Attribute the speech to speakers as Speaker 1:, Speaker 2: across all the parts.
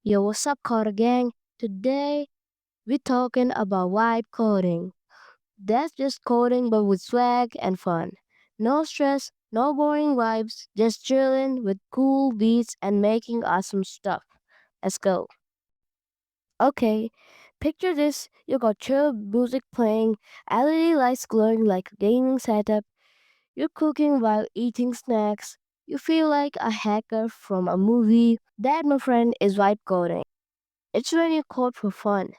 Speaker 1: Yo, what's up, Coder Gang? Today, we're talking about vibe coding. That's just coding but with swag and fun. No stress, no boring vibes, just chilling with cool beats and making awesome stuff. Let's go. Okay, picture this. You got chill music playing, LED lights glowing like a gaming setup. You're cooking while eating snacks. You feel like a hacker from a movie. That, my friend, is vibe coding. It's when you code for fun,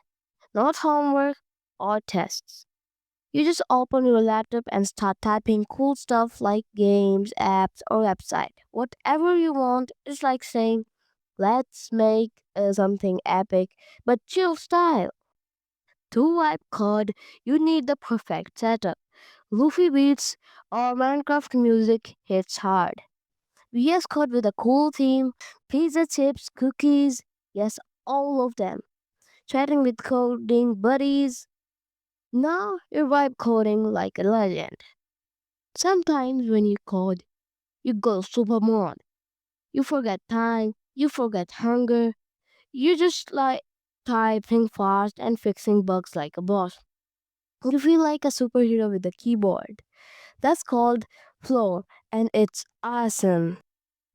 Speaker 1: not homework or tests. You just open your laptop and start typing cool stuff like games, apps, or website. Whatever you want. It's like saying, let's make something epic, but chill style. To wipe code, you need the perfect setup. Luffy beats or Minecraft music hits hard. VS Code with a cool theme, pizza chips, cookies, yes, all of them. Chatting with coding buddies. Now you vibe coding like a legend. Sometimes when you code, you go super mode. You forget time, you forget hunger, you just like typing fast and fixing bugs like a boss. You feel like a superhero with a keyboard. That's called flow, and it's awesome.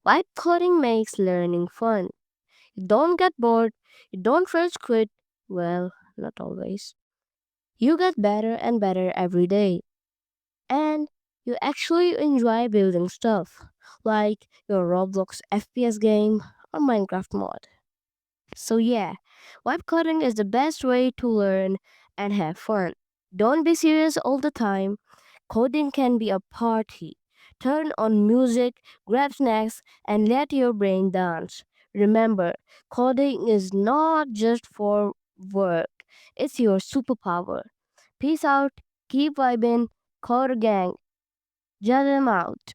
Speaker 1: Vibe coding makes learning fun. You don't get bored, you don't rage quit. Well, not always. You get better and better every day. And you actually enjoy building stuff, like your Roblox FPS game or Minecraft mod. So, yeah, vibe coding is the best way to learn and have fun. Don't be serious all the time. Coding can be a party. Turn on music, grab snacks, and let your brain dance. Remember, coding is not just for work, it's your superpower. Peace out, keep vibing, Coder Gang, judge them out.